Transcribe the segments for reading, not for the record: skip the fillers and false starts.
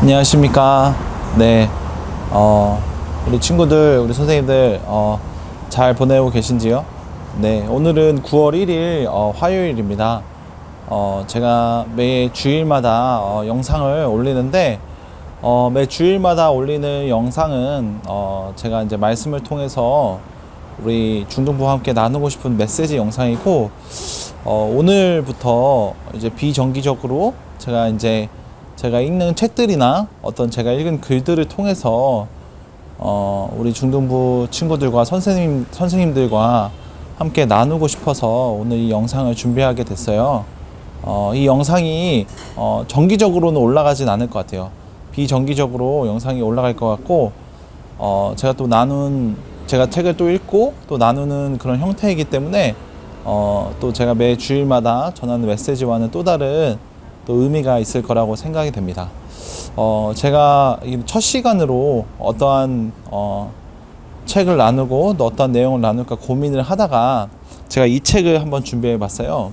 안녕하십니까. 네, 우리 친구들, 우리 선생님들, 잘 보내고 계신지요? 네, 오늘은 9월 1일, 화요일입니다. 제가 매 주일마다, 영상을 올리는데, 매 주일마다 올리는 영상은, 제가 이제 말씀을 통해서 우리 중등부와 함께 나누고 싶은 메시지 영상이고, 오늘부터 이제 비정기적으로 제가 읽는 책들이나 어떤 제가 읽은 글들을 통해서 우리 중등부 친구들과 선생님들과 함께 나누고 싶어서 오늘 이 영상을 준비하게 됐어요. 이 영상이 정기적으로는 올라가진 않을 것 같아요. 비정기적으로 영상이 올라갈 것 같고, 제가 책을 또 읽고 또 나누는 그런 형태이기 때문에 또 제가 매 주일마다 전하는 메시지와는 또 다른 또 의미가 있을 거라고 생각이 됩니다. 제가 첫 시간으로 어떠한 책을 나누고 또 어떠한 내용을 나눌까 고민을 하다가 제가 이 책을 한번 준비해 봤어요.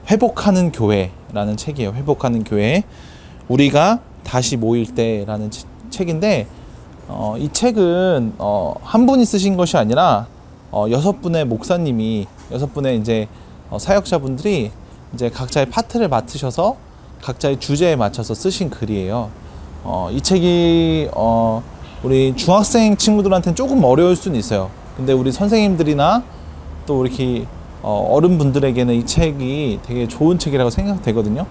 회복하는 교회라는 책이에요. 회복하는 교회, 우리가 다시 모일 때라는 책인데, 이 책은 한 분이 쓰신 것이 아니라 6분의 목사님이, 6분의 이제 사역자분들이 이제 각자의 파트를 맡으셔서 각자의 주제에 맞춰서 쓰신 글이에요. 이 책이 우리 중학생 친구들한테는 조금 어려울 수는 있어요. 근데 우리 선생님들이나 또 이렇게 어른분들에게는 이 책이 되게 좋은 책이라고 생각되거든요.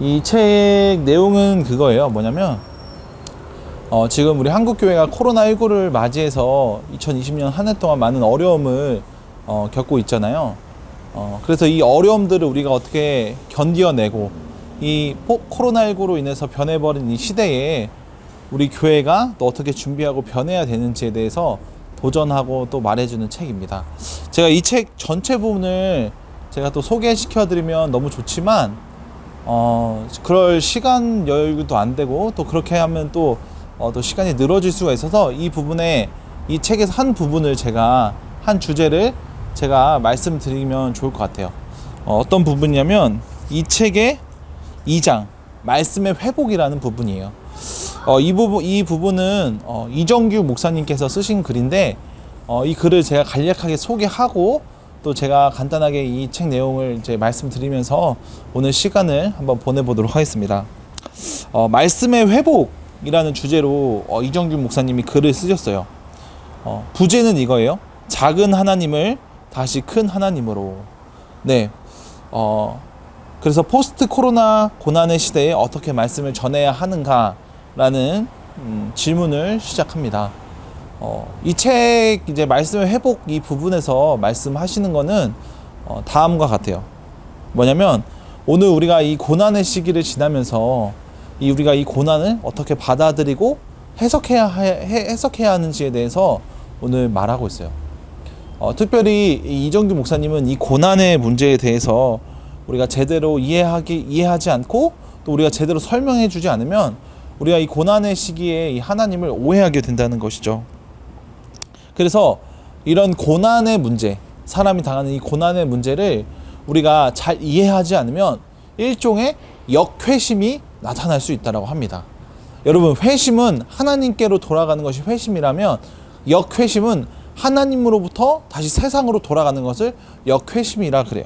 이 책 내용은 그거예요. 뭐냐면 지금 우리 한국교회가 코로나19를 맞이해서 2020년 한 해 동안 많은 어려움을 겪고 있잖아요. 그래서 이 어려움들을 우리가 어떻게 견뎌내고 이 코로나19로 인해서 변해버린 이 시대에 우리 교회가 또 어떻게 준비하고 변해야 되는지에 대해서 도전하고 또 말해주는 책입니다. 제가 이 책 전체 부분을 제가 또 소개시켜드리면 너무 좋지만 그럴 시간 여유도 안 되고, 또 그렇게 하면 또 시간이 늘어질 수가 있어서 이 책에서 한 부분을 한 주제를 제가 말씀드리면 좋을 것 같아요. 어떤 부분이냐면 이 책의 2장 말씀의 회복이라는 부분이에요. 이 부분은 이정규 목사님께서 쓰신 글인데, 이 글을 제가 간략하게 소개하고 또 제가 간단하게 이 책 내용을 이제 말씀드리면서 오늘 시간을 한번 보내보도록 하겠습니다. 말씀의 회복이라는 주제로 이정규 목사님이 글을 쓰셨어요. 부제는 이거예요. 작은 하나님을 다시 큰 하나님으로. 네. 그래서 포스트 코로나 고난의 시대에 어떻게 말씀을 전해야 하는가라는 질문을 시작합니다. 이 책 이제 말씀의 회복 이 부분에서 말씀하시는 거는 다음과 같아요. 뭐냐면 오늘 우리가 이 고난의 시기를 지나면서 우리가 이 고난을 어떻게 받아들이고 해석해야 하는지에 대해서 오늘 말하고 있어요. 특별히 이정규 목사님은 이 고난의 문제에 대해서 우리가 제대로 이해하지 않고 또 우리가 제대로 설명해 주지 않으면 우리가 이 고난의 시기에 이 하나님을 오해하게 된다는 것이죠. 그래서 이런 고난의 문제, 사람이 당하는 이 고난의 문제를 우리가 잘 이해하지 않으면 일종의 역회심이 나타날 수 있다고 합니다. 여러분, 회심은 하나님께로 돌아가는 것이 회심이라면, 역회심은 하나님으로부터 다시 세상으로 돌아가는 것을 역회심이라 그래요.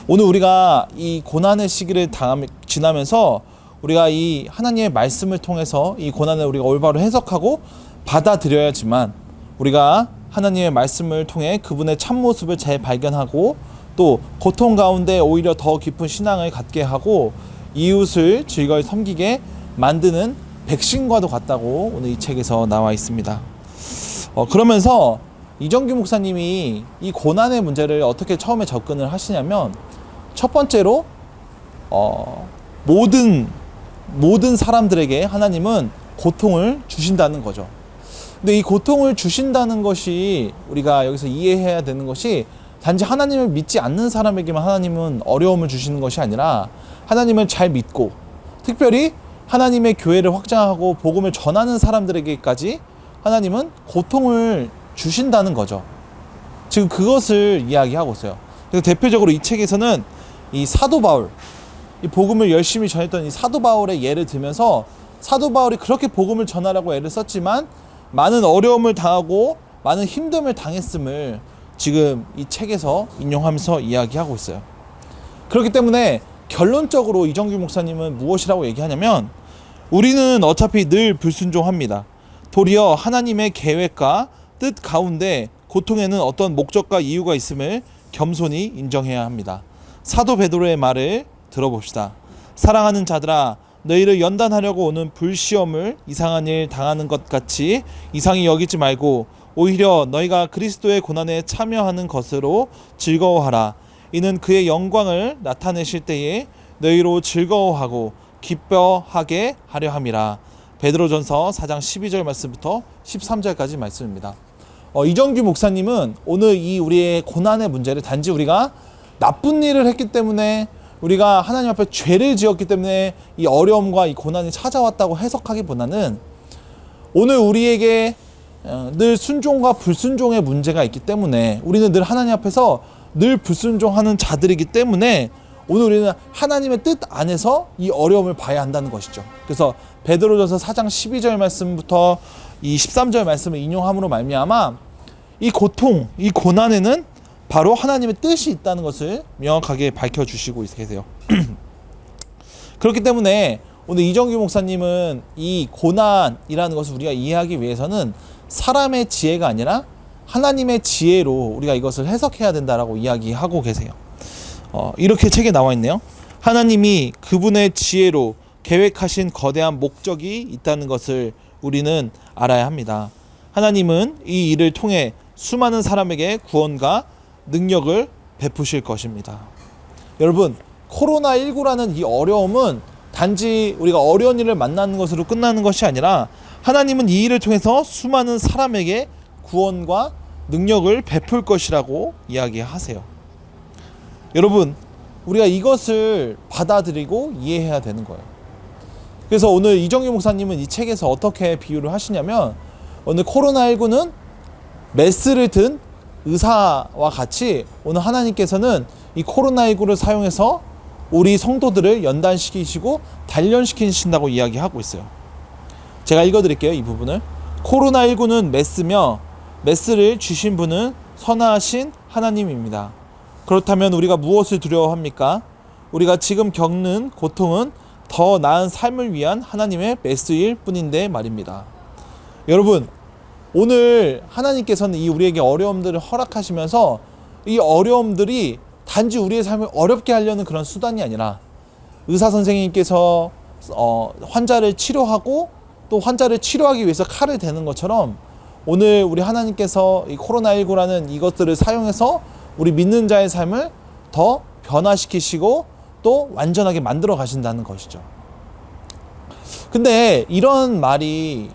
오늘 우리가 이 고난의 시기를 지나면서 우리가 이 하나님의 말씀을 통해서 이 고난을 우리가 올바로 해석하고 받아들여야지만, 우리가 하나님의 말씀을 통해 그분의 참모습을 재발견하고 또 고통 가운데 오히려 더 깊은 신앙을 갖게 하고 이웃을 즐거이 섬기게 만드는 백신과도 같다고 오늘 이 책에서 나와 있습니다. 그러면서 이정규 목사님이 이 고난의 문제를 어떻게 처음에 접근을 하시냐면, 첫 번째로 모든 사람들에게 하나님은 고통을 주신다는 거죠. 근데 이 고통을 주신다는 것이, 우리가 여기서 이해해야 되는 것이, 단지 하나님을 믿지 않는 사람에게만 하나님은 어려움을 주시는 것이 아니라 하나님을 잘 믿고 특별히 하나님의 교회를 확장하고 복음을 전하는 사람들에게까지 하나님은 고통을 주신다는 거죠. 지금 그것을 이야기하고 있어요. 그래서 대표적으로 이 책에서는 이 사도 바울, 이 복음을 열심히 전했던 이 사도 바울의 예를 들면서 사도 바울이 그렇게 복음을 전하라고 애를 썼지만 많은 어려움을 당하고 많은 힘듦을 당했음을 지금 이 책에서 인용하면서 이야기하고 있어요. 그렇기 때문에 결론적으로 이정규 목사님은 무엇이라고 얘기하냐면 우리는 어차피 늘 불순종합니다. 도리어 하나님의 계획과 뜻 가운데 고통에는 어떤 목적과 이유가 있음을 겸손히 인정해야 합니다. 사도 베드로의 말을 들어봅시다. 사랑하는 자들아, 너희를 연단하려고 오는 불시험을 이상한 일 당하는 것 같이 이상히 여기지 말고 오히려 너희가 그리스도의 고난에 참여하는 것으로 즐거워하라. 이는 그의 영광을 나타내실 때에 너희로 즐거워하고 기뻐하게 하려 함이라. 베드로전서 4장 12절 말씀부터 13절까지 말씀입니다. 이정규 목사님은 오늘 이 우리의 고난의 문제를 단지 우리가 나쁜 일을 했기 때문에 우리가 하나님 앞에 죄를 지었기 때문에 이 어려움과 이 고난이 찾아왔다고 해석하기보다는 오늘 우리에게 늘 순종과 불순종의 문제가 있기 때문에 우리는 늘 하나님 앞에서 늘 불순종하는 자들이기 때문에 오늘 우리는 하나님의 뜻 안에서 이 어려움을 봐야 한다는 것이죠. 그래서 베드로전서 4장 12절 말씀부터 이 13절 말씀을 인용함으로 말미암아 이 고통, 이 고난에는 바로 하나님의 뜻이 있다는 것을 명확하게 밝혀주시고 계세요. 그렇기 때문에 오늘 이정규 목사님은 이 고난이라는 것을 우리가 이해하기 위해서는 사람의 지혜가 아니라 하나님의 지혜로 우리가 이것을 해석해야 된다라고 이야기하고 계세요. 이렇게 책에 나와 있네요. 하나님이 그분의 지혜로 계획하신 거대한 목적이 있다는 것을 우리는 알아야 합니다. 하나님은 이 일을 통해 수많은 사람에게 구원과 능력을 베푸실 것입니다. 여러분, 코로나19라는 이 어려움은 단지 우리가 어려운 일을 만나는 것으로 끝나는 것이 아니라 하나님은 이 일을 통해서 수많은 사람에게 구원과 능력을 베풀 것이라고 이야기하세요. 여러분, 우리가 이것을 받아들이고 이해해야 되는 거예요. 그래서 오늘 이정규 목사님은 이 책에서 어떻게 비유를 하시냐면 오늘 코로나19는 메스를 든 의사와 같이 오늘 하나님께서는 이 코로나19를 사용해서 우리 성도들을 연단시키시고 단련시키신다고 이야기하고 있어요. 제가 읽어드릴게요. 이 부분을. 코로나19는 메스며 메스를 주신 분은 선하신 하나님입니다. 그렇다면 우리가 무엇을 두려워합니까? 우리가 지금 겪는 고통은 더 나은 삶을 위한 하나님의 메스일 뿐인데 말입니다. 여러분, 오늘 하나님께서는 이 우리에게 어려움들을 허락하시면서 이 어려움들이 단지 우리의 삶을 어렵게 하려는 그런 수단이 아니라 의사 선생님께서 환자를 치료하고 또 환자를 치료하기 위해서 칼을 대는 것처럼 오늘 우리 하나님께서 이 코로나19라는 이것들을 사용해서 우리 믿는 자의 삶을 더 변화시키시고 또 완전하게 만들어 가신다는 것이죠. 근데 이런 말이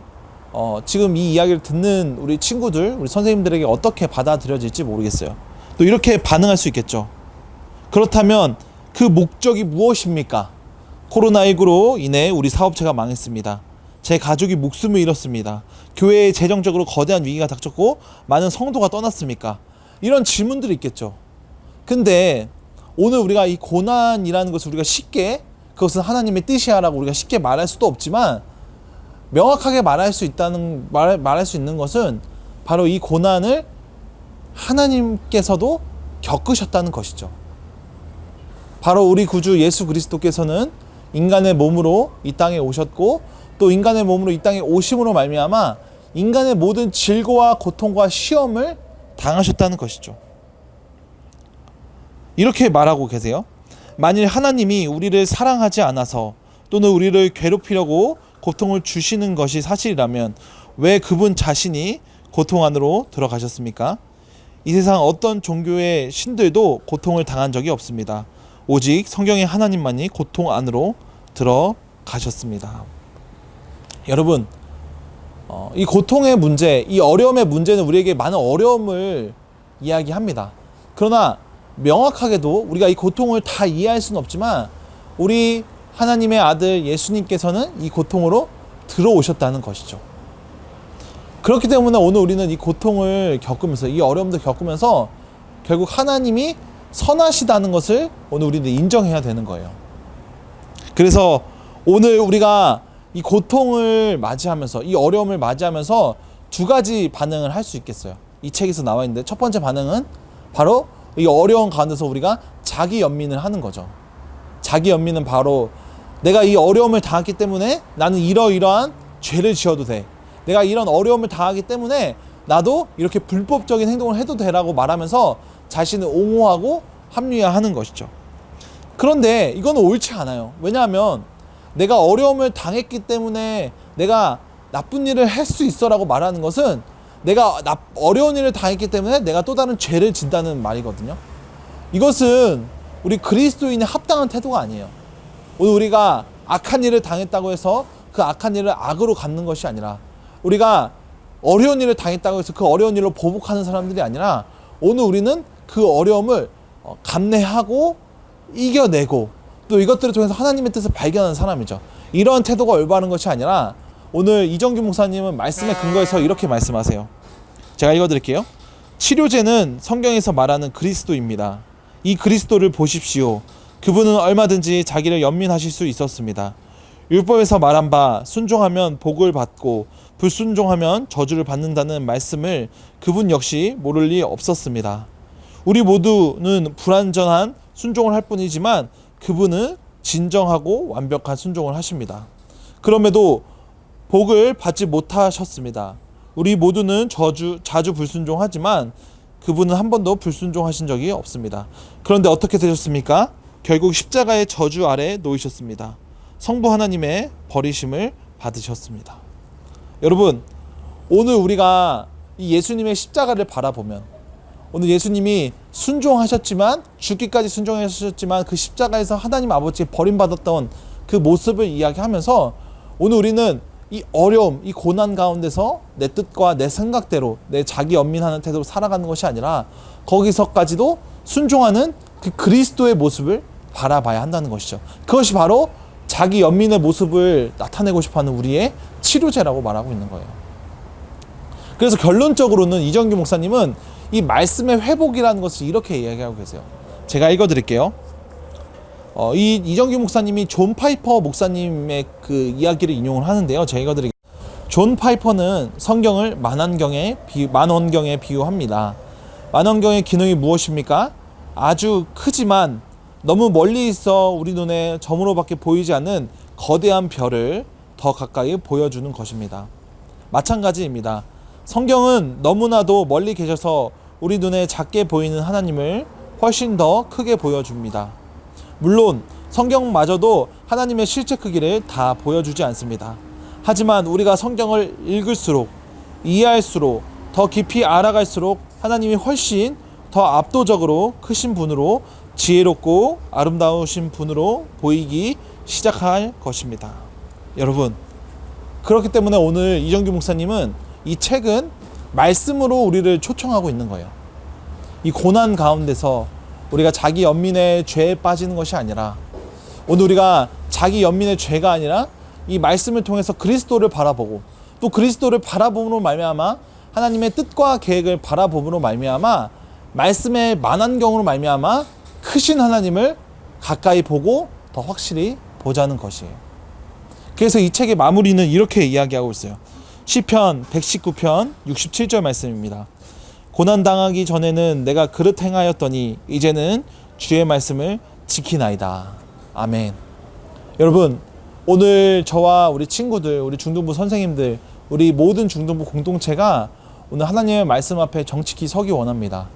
지금 이 이야기를 듣는 우리 친구들, 우리 선생님들에게 어떻게 받아들여질지 모르겠어요. 또 이렇게 반응할 수 있겠죠. 그렇다면 그 목적이 무엇입니까? 코로나19로 인해 우리 사업체가 망했습니다. 제 가족이 목숨을 잃었습니다. 교회에 재정적으로 거대한 위기가 닥쳤고 많은 성도가 떠났습니까? 이런 질문들이 있겠죠. 근데 오늘 우리가 이 고난이라는 것을 우리가 쉽게 그것은 하나님의 뜻이야라고 우리가 쉽게 말할 수도 없지만 명확하게 말할 수 있는 것은 바로 이 고난을 하나님께서도 겪으셨다는 것이죠. 바로 우리 구주 예수 그리스도께서는 인간의 몸으로 이 땅에 오셨고 또 인간의 몸으로 이 땅에 오심으로 말미암아 인간의 모든 질고와 고통과 시험을 당하셨다는 것이죠. 이렇게 말하고 계세요. 만일 하나님이 우리를 사랑하지 않아서 또는 우리를 괴롭히려고 고통을 주시는 것이 사실이라면 왜 그분 자신이 고통 안으로 들어가셨습니까? 이 세상 어떤 종교의 신들도 고통을 당한 적이 없습니다. 오직 성경의 하나님만이 고통 안으로 들어가셨습니다. 여러분, 이 고통의 문제, 이 어려움의 문제는 우리에게 많은 어려움을 이야기합니다. 그러나 명확하게도 우리가 이 고통을 다 이해할 수는 없지만 우리 하나님의 아들 예수님께서는 이 고통으로 들어오셨다는 것이죠. 그렇기 때문에 오늘 우리는 이 고통을 겪으면서 이 어려움들 겪으면서 결국 하나님이 선하시다는 것을 오늘 우리는 인정해야 되는 거예요. 그래서 오늘 우리가 이 고통을 맞이하면서, 이 어려움을 맞이하면서 두 가지 반응을 할 수 있겠어요. 이 책에서 나와 있는데, 첫 번째 반응은 바로 이 어려운 가운데서 우리가 자기 연민을 하는 거죠. 자기 연민은 바로 내가 이 어려움을 당했기 때문에 나는 이러이러한 죄를 지어도 돼. 내가 이런 어려움을 당하기 때문에 나도 이렇게 불법적인 행동을 해도 되라고 말하면서 자신을 옹호하고 합리화하는 것이죠. 그런데 이거는 옳지 않아요. 왜냐하면 내가 어려움을 당했기 때문에 내가 나쁜 일을 할 수 있어라고 말하는 것은 내가 어려운 일을 당했기 때문에 내가 또 다른 죄를 진다는 말이거든요. 이것은 우리 그리스도인의 합당한 태도가 아니에요. 오늘 우리가 악한 일을 당했다고 해서 그 악한 일을 악으로 갚는 것이 아니라, 우리가 어려운 일을 당했다고 해서 그 어려운 일로 보복하는 사람들이 아니라, 오늘 우리는 그 어려움을 감내하고 이겨내고 또 이것들을 통해서 하나님의 뜻을 발견하는 사람이죠. 이런 태도가 올바른 것이 아니라, 오늘 이정규 목사님은 말씀에 근거해서 이렇게 말씀하세요. 제가 읽어드릴게요. 치료제는 성경에서 말하는 그리스도입니다. 이 그리스도를 보십시오. 그분은 얼마든지 자기를 연민하실 수 있었습니다. 율법에서 말한 바 순종하면 복을 받고 불순종하면 저주를 받는다는 말씀을 그분 역시 모를 리 없었습니다. 우리 모두는 불완전한 순종을 할 뿐이지만 그분은 진정하고 완벽한 순종을 하십니다. 그럼에도 복을 받지 못하셨습니다. 우리 모두는 자주 불순종하지만 그분은 한 번도 불순종하신 적이 없습니다. 그런데 어떻게 되셨습니까? 결국 십자가의 저주 아래 놓이셨습니다. 성부 하나님의 버리심을 받으셨습니다. 여러분, 오늘 우리가 이 예수님의 십자가를 바라보면, 오늘 예수님이 순종하셨지만, 죽기까지 순종하셨지만 그 십자가에서 하나님 아버지에 버림받았던 그 모습을 이야기하면서, 오늘 우리는 이 어려움, 이 고난 가운데서 내 뜻과 내 생각대로 내 자기 연민하는 태도로 살아가는 것이 아니라 거기서까지도 순종하는 그 그리스도의 모습을 바라봐야 한다는 것이죠. 그것이 바로 자기 연민의 모습을 나타내고 싶어하는 우리의 치료제라고 말하고 있는 거예요. 그래서 결론적으로는 이정규 목사님은 이 말씀의 회복이라는 것을 이렇게 이야기하고 계세요. 제가 읽어드릴게요. 이정규 목사님이 존 파이퍼 목사님의 그 이야기를 인용을 하는데요. 제가 읽어드릴게요. 존 파이퍼는 성경을 만원경에 비유합니다. 만원경의 기능이 무엇입니까? 아주 크지만 너무 멀리 있어 우리 눈에 점으로밖에 보이지 않는 거대한 별을 더 가까이 보여주는 것입니다. 마찬가지입니다. 성경은 너무나도 멀리 계셔서 우리 눈에 작게 보이는 하나님을 훨씬 더 크게 보여줍니다. 물론 성경마저도 하나님의 실체 크기를 다 보여주지 않습니다. 하지만 우리가 성경을 읽을수록, 이해할수록, 더 깊이 알아갈수록 하나님이 훨씬 더 압도적으로 크신 분으로, 지혜롭고 아름다우신 분으로 보이기 시작할 것입니다. 여러분, 그렇기 때문에 오늘 이정규 목사님은 이 책은 말씀으로 우리를 초청하고 있는 거예요. 이 고난 가운데서 우리가 자기 연민의 죄에 빠지는 것이 아니라, 오늘 우리가 자기 연민의 죄가 아니라 이 말씀을 통해서 그리스도를 바라보고, 또 그리스도를 바라봄으로 말미암아 하나님의 뜻과 계획을 바라봄으로 말미암아 말씀의 만안경으로 말미암아 크신 하나님을 가까이 보고 더 확실히 보자는 것이에요. 그래서 이 책의 마무리는 이렇게 이야기하고 있어요. 시편 119편 67절 말씀입니다. 고난당하기 전에는 내가 그릇 행하였더니 이제는 주의 말씀을 지키나이다. 아멘. 여러분, 오늘 저와 우리 친구들, 우리 중등부 선생님들, 우리 모든 중등부 공동체가 오늘 하나님의 말씀 앞에 정직히 서기 원합니다.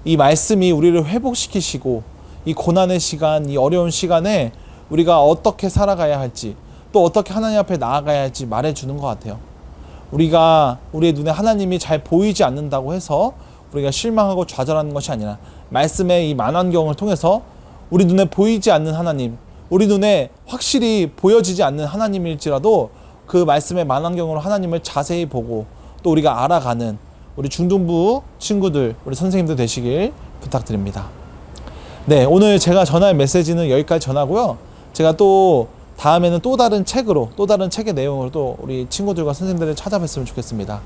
이 말씀이 우리를 회복시키시고 이 고난의 시간, 이 어려운 시간에 우리가 어떻게 살아가야 할지, 또 어떻게 하나님 앞에 나아가야 할지 말해주는 것 같아요. 우리가 우리의 눈에 하나님이 잘 보이지 않는다고 해서 우리가 실망하고 좌절하는 것이 아니라, 말씀의 이 만환경을 통해서 우리 눈에 보이지 않는 하나님, 우리 눈에 확실히 보여지지 않는 하나님일지라도 그 말씀의 만환경으로 하나님을 자세히 보고 또 우리가 알아가는 우리 중등부 친구들, 우리 선생님들 되시길 부탁드립니다. 네, 오늘 제가 전할 메시지는 여기까지 전하고요. 제가 또 다음에는 또 다른 책으로, 또 다른 책의 내용으로 또 우리 친구들과 선생님들을 찾아뵀으면 좋겠습니다.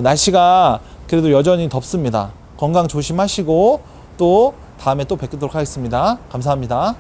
날씨가 그래도 여전히 덥습니다. 건강 조심하시고 또 다음에 또 뵙도록 하겠습니다. 감사합니다.